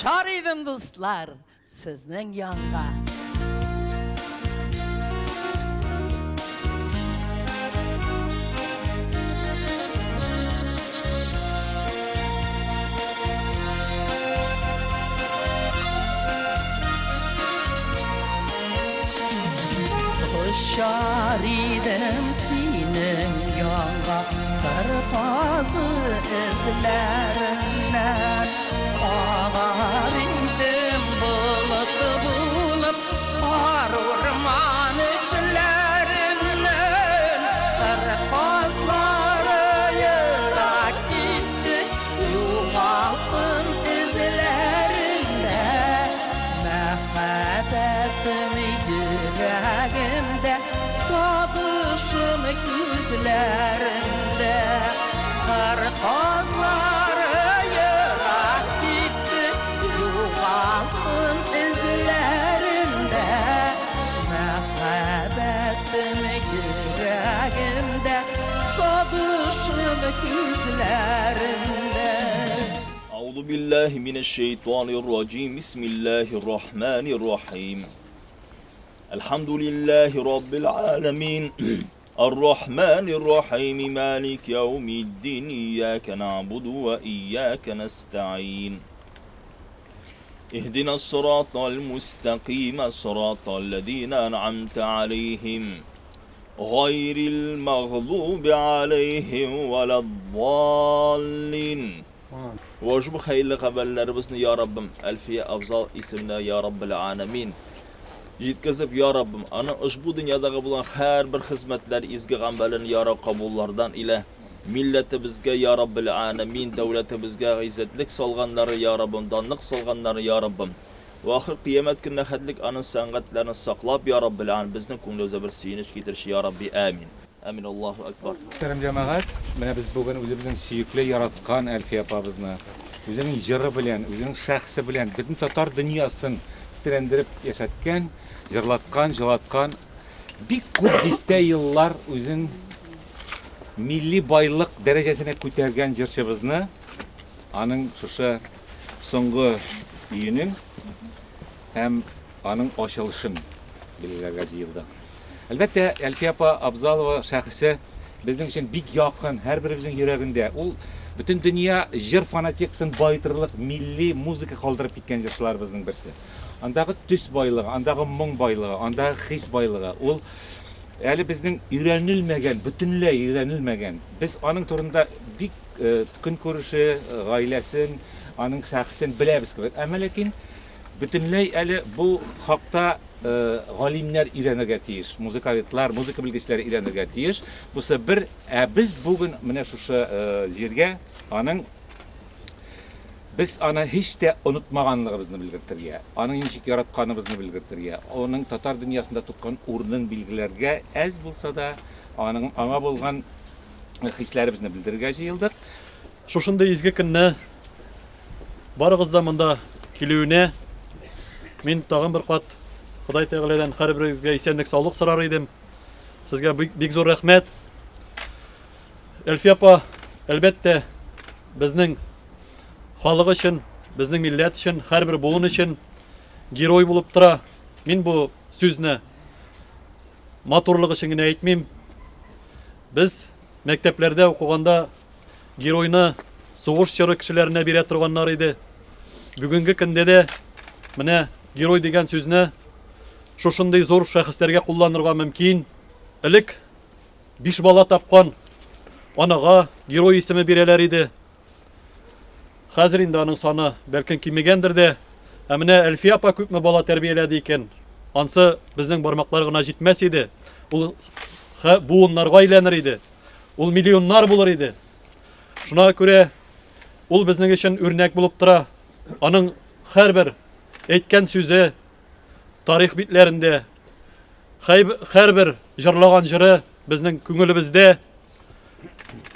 Koşar idim dostlar sizning yanına. Koşar idim senin yanına, kırpazı izlerinden. Ağar idim bulut bulup, kar orman üstlerinden. Kırpazları yırak gitti, yuvaltım izlerinde. Mehebbetim yüreğimde, sadışım gözlerinde. Kırpazları yırak gitti, yuvaltım izlerinde. Mehebbetim yüreğimde, sadışım gözlerinde. أعوذ بالله من الشيطان الرجيم بسم الله الرحمن الرحيم الحمد لله رب العالمين الرحمن الرحيم مالك يوم الدين إياك نعبد وإياك نستعين اهدنا الصراط المستقيم صراط الذين أنعمت عليهم غير المغضوب عليهم ولا الضالين. Ushbu xayrli xabarlarimizni ya Rabbim Alfiya Afzal ismida ya Robbil alamin yetkazib ya Rabbim ana ushbu dunyodagi bo'lgan har bir xizmatlar izgi g'ambalarni ya Rob qabullardan ila millatimizga ya Robbil alamin davlatimizga izzatlik solganlari ya Rabbim donliq solganlari ya Rabbim va oxir qiyomat kunida hadlik ana san'atlarni saqlab ya Robbil alamin bizning ko'nglimizga bir suyunish keltirishi ya Robbi amin. Amin. Allahu akbar. Muhterem cemaat, mana biz bugün özümüzün suyukli yaratkan Alfiya apabızna, özünün jırı bilen, özünün şahsı bilen, bütün Tatar dünyasını tirendirip yaşatkan, jırlatkan, bir kudiste yıllar özün milli baylık derecesine kötergen jırçыбызны, anın şuşa soңғы үйünün hem anın açılışın bilgilerge jıyıldı. Elbette Alfiya Abzalova şahsı bizim için big yakın, her birimizin yüreğinde. O bütün dünya jır fanatiksin baytırlık milli müzik kaldırıp gitken jırçılarımızın birisi. Andağı tüs baylığı, andağı mung baylığı, andağı his baylığı. O yani bizden öğrenilmegen, bütünlüğe öğrenilmegen. Biz onun turunda big gün görüşü, ailesin, onun şahsını biliriz gibi. Ama lakin bütünlüğe yani bu hakta galimler öğrenirge tiyiş, muzikalitler, muzika bilgiçileri öğrenirge tiyiş. Bu sefer biz bugün mene şu yerge anın biz ana hiç de unutmaganlığımızı bildirtirge, anın inçik yaratkanımızı bildirtirge, onun Tatar dünyasında tutkan urunun bilgilerge az bulsa da ana bolgan hislerimizni bildirge jıyıldık. Şoşunda izgi künne barıgızda mında kilüğüne men tağın bir qat Xuday Teala'dan har biringizga esenlik sog'lik so'rar edim. Sizga bek zo'r rahmat. Alfiya apa albatta bizning xalq uchun, bizning millat uchun, har bir bugun uchun giroy bo'lib tura. Men bu so'zni motorligi uchun aytmayman. Biz maktablarda o'qiganda giroyni so'g'ish chori kishilarga bera turganlar edi. Bugungi kunda de mana giroy degan so'zni şoşunday zor şahıslarga kullanırga mümkün. İlik 5 bala tapkan anaga giroy ismi bereler idi. Hazır indi anın sonu belki kimigendir de. Amine Alfiya apa köpme bala terbiyeledi iken. Ansı bizning barmaklarına jitmez idi. Bu onlarga aylanır idi. Ol milyonlar bulur idi. Şuna göre ol bizning için örnek bulup tura. Anın her bir etken sözü tarix bitlerinde her bir jırlagan jırı bizning köngülübizde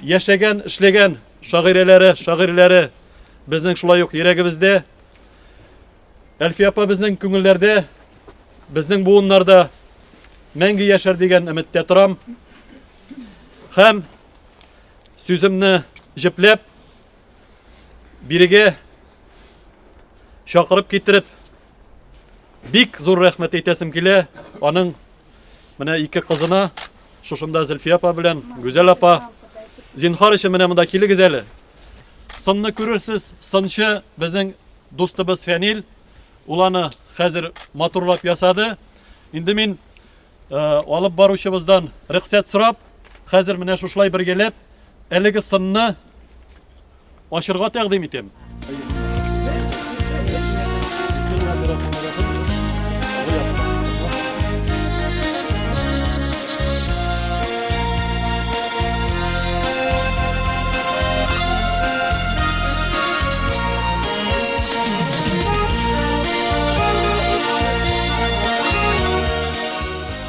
yaşagan, işlegen şagirleri bizning şulay yok yüreğimizde. Alfiya apa bizning köngüllerde, bizning buğunlarda mengi yaşar degen ümitde turam. Hem sözümni jiplep birige шакырып китереп бик зур рәхмәт әйтәсем килә аның менә ике кызына, шушында Зөлфия апа белән Гүзәл апа. Зинһар өчен менә монда килегез әле. Сынны күрерсез, сынчы безнең дустыбыз Фәнил. Ул аны хәзер матурлап ясады. Инде мин алып баручыбыздан рөхсәт сорап, хәзер менә шушылай бергәләп әлеге сынны ашырга тәкъдим итәм.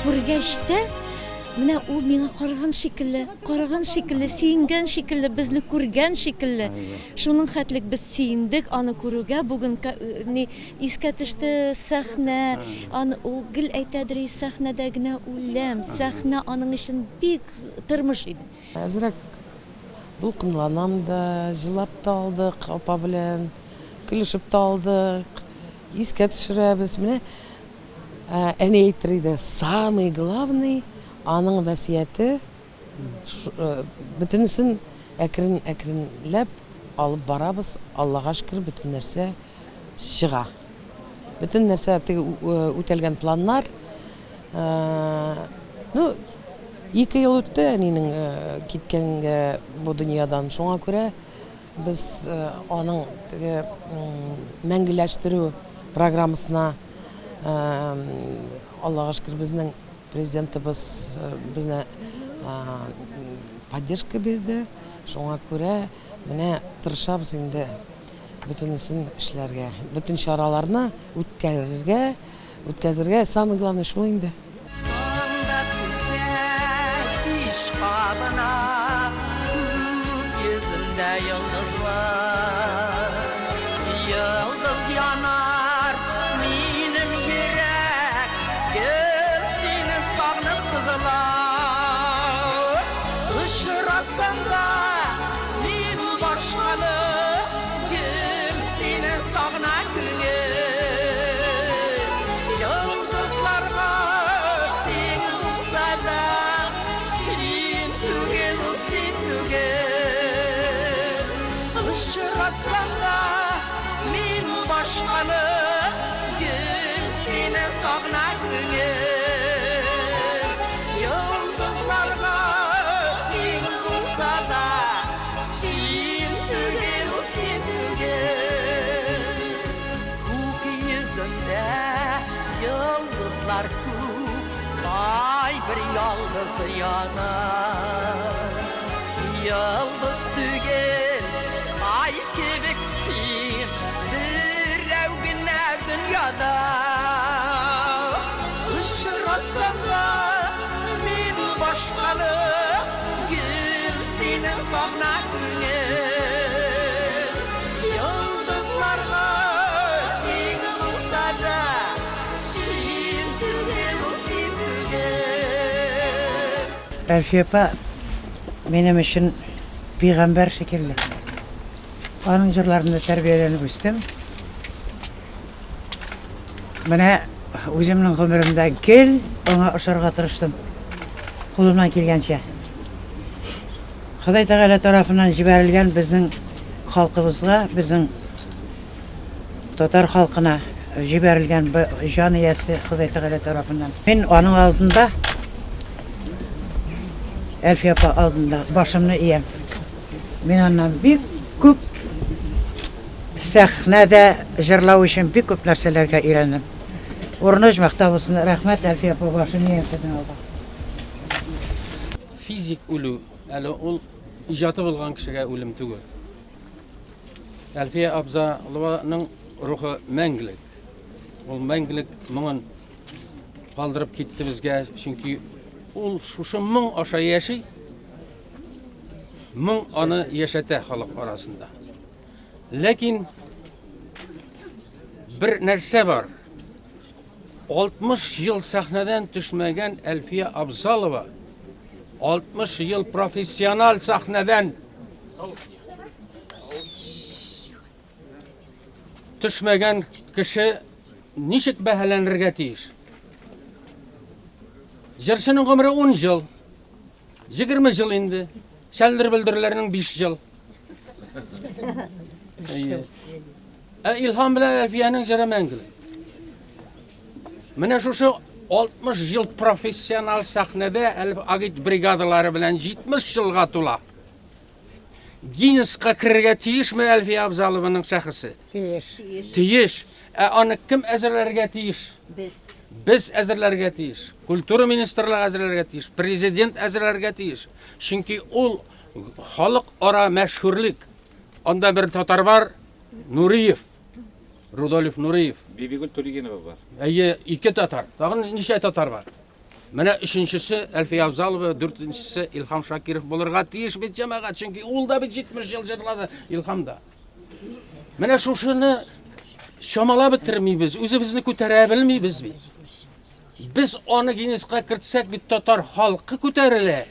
Күргәчтә, менә ул миңа караган шикелле, сөенгән шикелле, безне күргән шикелле. Шуның хәтлек без сөендек аны күрүгә. Бүген искә төште сәхнә, аны ул гел әйтәдер, сәхнәдә генә үләм. Сәхнә аның өчен бик тормыш иде. Әзрәк дулкынланам да, җылап та алдык, апа белән көлешеп та алдык. Искә төшерәбез. Менә әни әйтер иде, самый главный аның васияте бөтенесен әкренләп алып барабыз. Аллага шөкер, бөтен нәрсә чыга. Бөтен нәрсә үтәлгән планнар. 2 ел үтте әнинең киткәнгә бу дөньядан. Шуңа күрә без аның мәңгеләштерү программасына Аллага шөкер, безнең президентыбыз безне поддержка бирде. Шуңа күрә менә тырышабыз инде бөтенесен эшләргә, бөтен чараларны үткәрергә. Самый главный шул инде. Анда сүзәк тиш кабына, Yüzündə yıldızlar, yıldız yanar benim yürek, gül seni sağınıp sızılar. Işıratsan da ben başkalı, gül seni sağına gülür. Yıldızlarga öptün olsa da, sen tügel, sen tügel. Işıratsan da men başkalı, gül seni sağına gülür. Yıldızlarga öptün olsa da, sen tügel, sen tügel. Ko'k yüzünde yıldızlar ko'p, ay bir yalnız yanar. Yıldız tügel, ay kebeksin, birrev güne dünyada. Işıratsan da men başkalı, gül seni sağına gülür. Yıldızlarga öptün olsa da, sen tügel, sen tügel. Әлфия апа benim için peygamber şekilli. Onun jırlarında terbiyelenip üstüm. Bana özümün ömrümde gel, ona ışırga tırıştım. Kulumdan kelgençe. Xuday Teala tarafından jiberilgen bizning halkımızga, bizning Tatar halkına jiberilgen janiyesi Xuday Teala tarafından. Ben onun altında Әлфия апа алдында башымны ием. Мен аннан бик күп сәхнәдә җырлау өчен бик күп нәрсәләргә өйрәндем. Урыныч мактабысын, рәхмәт Әлфия апа, башымны ием сезнең алда. Fizik ölü, әле ул иҗаты булган кешегә үлем түгел. Әлфия Абзалованың рухы мәңгелек. Ул мәңгелек моңын калдырып китте безгә, чөнки ул шушы моң аша яши, моң аны яшәтә халык арасында. Ләкин бер нәрсә бар. 60 ел сәхнәдән төшмәгән Әлфия Абзалова 60 ел профессиональ сәхнәдән төшмәгән кеше ничек бәһаләнергә тиеш? Җырчының гомере 10 ел, 20 ел инде, шәлдер белдерләрнең 5 ел. Илһам белән Әлфиянең җыры мәңгелек. Менә шушы 60 ел профессионал сәхнәдә агит бригадалары белән 70 елга тула. Гиннеска керергә тиешме Әлфия Абзалованың шәхесе? Тиеш. Аны кем әзерләргә тиеш? Без әзерләргә тиеш. Культура министрлыгы әзерләргә тиеш. Президент әзерләргә тиеш. Чөнки ул халык ара мәшһүрлек. Анда бер татар бар, Нуриев. Рудольф Нуриев. Бибигүл Төлегенова бар. Әйе, 2 татар. Тагын ничә татар бар? Менә 3-нчесе Әлфия Абзалова, 4-нчесе Илһам Шакиров булырга тиеш бит җәмәгать, чөнки ул да бит 70 ел җырлады Илһам да. Менә шушыны шамалап бетермибез, үзебезне күтәрә белмибез бит. Без аны Гиннеска кертсәк бит татар халкы күтәрелә.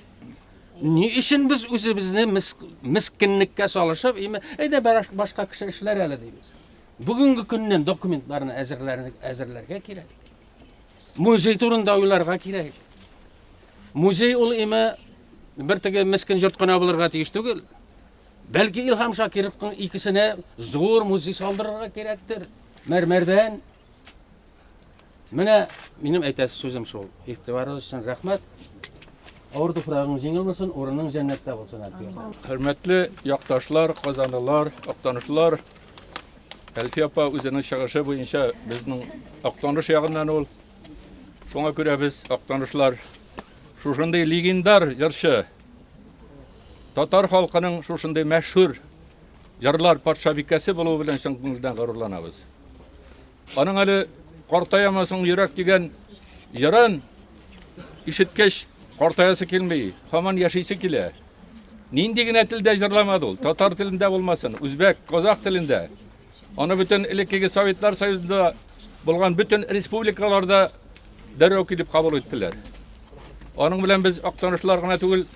Ни өчен без үзебезне мискинлеккә салышып, әйдә башка кеше эшләр әле дибез. Бүгенге көннән документларны әзерләргә кирәк. Музей турында уйларга кирәк. Музей ул бер теге мискин йорт кына булырга тиеш түгел. Бәлки Илһам Шакировның икесенә зур музей салдырырга кирәктер. Мәрмәрдән. Менә минем әйтәсе сүзем шул. Игътибарыгыз өчен рәхмәт. Авыр туфрагың җиңелмәсен, урының җәннәттә булсын Әлфия. Хөрмәтле якташлар, казанлылар, актанышлар. Әлфия апа үзенең чыгышы буенча безнең актаныш ягыннан ул. Шуңа күрә без актанышлар шушындый легендар җырчы татар халкының шушындый мәшһүр җырлар патшабикәсе булуы белән чын күңелдән горурланабыз. Аның әле картаямасың йөрәк дигән җырын ишеткәч картаясы килми, һаман яшисе килә. Нинди генә телдә җырламады ул, татар телендә булмасын, үзбәк, казак телендә. Аны бөтен элеккеге Советлар Союзында булган бөтен республикаларда дәррәү килеп кабул иттеләр. Аның белән без актанышлар гына түгел,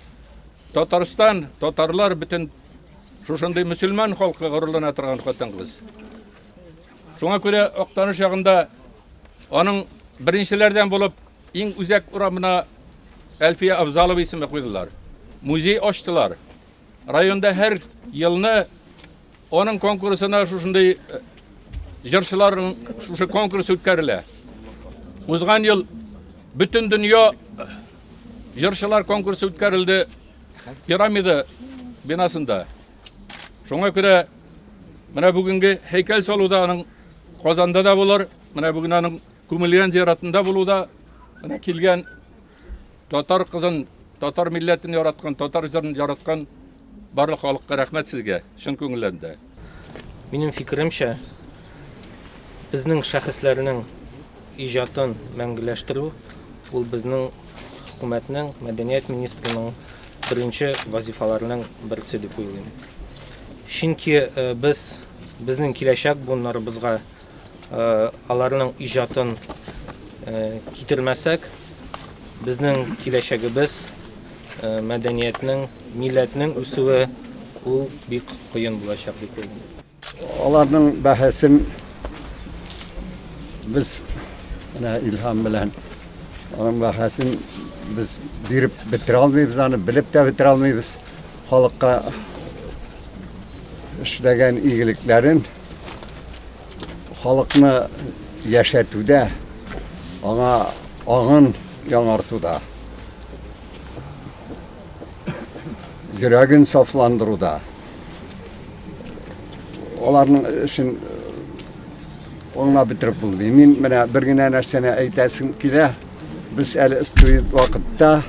Татарстан, татарлар бөтен шушындый мөселман халкы горурлана торган хатын-кыз. Шуңа күрә актаныш ягында аның беренчеләрдән булып иң үзәк урамына Әлфия Абзалова исеме куйдылар. Музей ачтылар. Районда һәр елны аның конкурсына шушындый җырчыларның шушы конкурс үткәрелә. Узган ел бөтен дөнья җырчылар конкурсы үткәрелде пирамида бинасында. Шуңа күрә менә бүгенге һәйкәл салуда аның Казанда да булыр, менә бүген аның күмелгән зиратында булуда менә килгән татар кызын, татар милләтен яраткан, татар җырын яраткан барлык халыкка рәхмәт сезгә, чын күңелдән. Минем фикеремчә, безнең шәхесләрнең иҗатын мәңгеләштерү ул безнең хөкүмәтнең, мәдәният министрының беренче вазифаларының берсе дип уйлыйм. Чөнки безнең киләчәк буыннарыбызга аларның иҗатын китермәсәк, безнең киләчәгебез, мәдәниятнең, милләтнең үсүе ул бик кыен булачак дип уйлыйм. Аларның бәһәсен biz İlham bilen onun bahasını biz birip bitir almayız, onu bilip de bitir almayız. Halka işlegen iyiliklerin halkını yaşatıda, ona ağın yanartıda, yüreğin saflandırıda. Onların için onunla bitirip buldum. Мен bir güne nersene aytasım kile. Biz el istuyup vakitte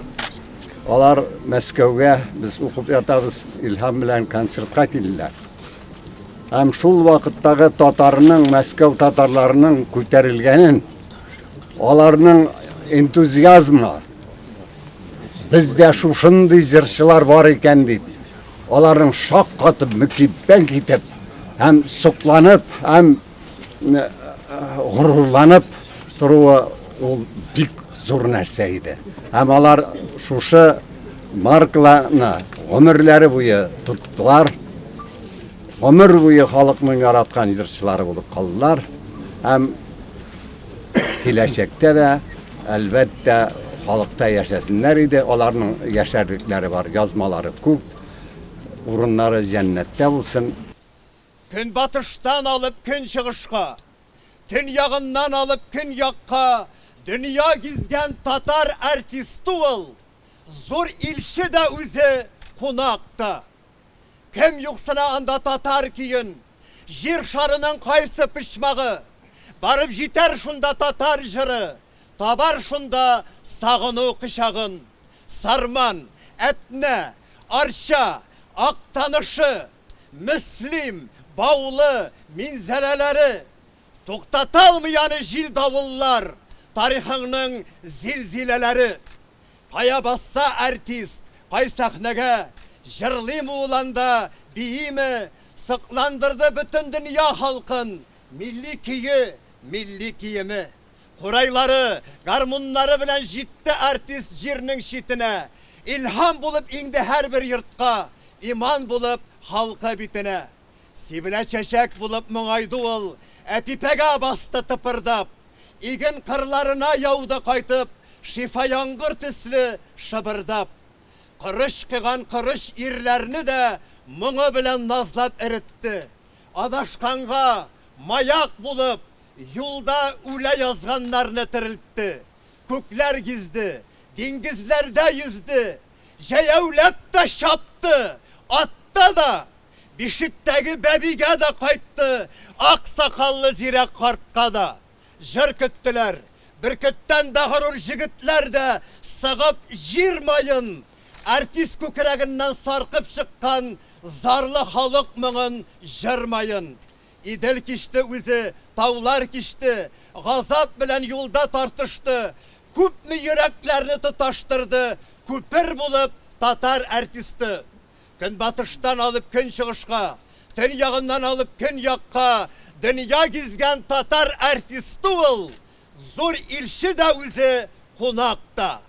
olar Moskovga biz okup yatabız İlham bilen konsertga keldiler. Hem şul vakıttagi tatarının, Moskov tatarlarının ko'tarilganin, olarning entuziazmi bizde shunday jırçılar var ekan deb, olarning shoq qotib, mukibban ketib, hem suqlanib, hem gururlanıp duruğu o bik zor nerseydi. Hem alar şuşu markalarını ömürleri boyu tuttular. Ömür boyu халыкның яраткан җырчылары булып калдылар. Һәм киләчәктә дә әлбәттә халыкта яшәсеннәр иде. Аларның яшәрлекләре бар, язмалары күп. Урыннары җәннәттә булсын. Көнбатыштан алып көнчыгышка, төньягыннан алып көньякка дөнья гизгән татар артисты ул. Зур илче дә үзе кунакта. Кем юксына анда татар киен, җир шарының кайсы пычмагы, барып җитәр шунда татар җыры, табар шунда сагыну кычагын. Сарман, Әтнә, Арча, Актанышы, Мөслим, Баулы, Минзәләләре, туктаталмый җил давыллар, тарихыңның зилзиләләре. Кая басса артист, кай сәхнәгә, җырлыймы уланда, бииме, сыкландырды бөтен дөнья халкын, милли кие, милли киеме. Курайлары, гармуннары белән җитте артист җирнең читенә, илһам булып иңде һәрбер йортка, иман булып халкы битенә. Сибелә чәчәк булып моңайды ул, әпипәгә басты тыпырдап, иген кырларына яуды кайтып, шифа яңгыр төсле шыбырдап. Кырыш кыган кырыш ирләрне дә моңы белән назлап эретте. Адашканга маяк булып, юлда үлә язганнарны терелтте. Күкләр гизде, диңгезләрдә йөзде, җәяүләп тә чапты, атта да, бишектәге бәбигә дә кайтты, ак сакаллы зирәк картка да. Җыр көттеләр, бөркеттән дә горур җегетләр дә сыгып җир майын, артист күкрәгеннән саркып чыккан зарлы халык моңын җырмайын. Идел кичте үзе, таулар кичте, газап белән юлда тартышты, күпме йөрәкләрне тоташтырды, күпер булып татар артисты. Көнбатыштан алып көнчыгышка, төньягыннан алып көньякка дөнья гизгән татар артисты ул. Зур илче дә үзе кунакта.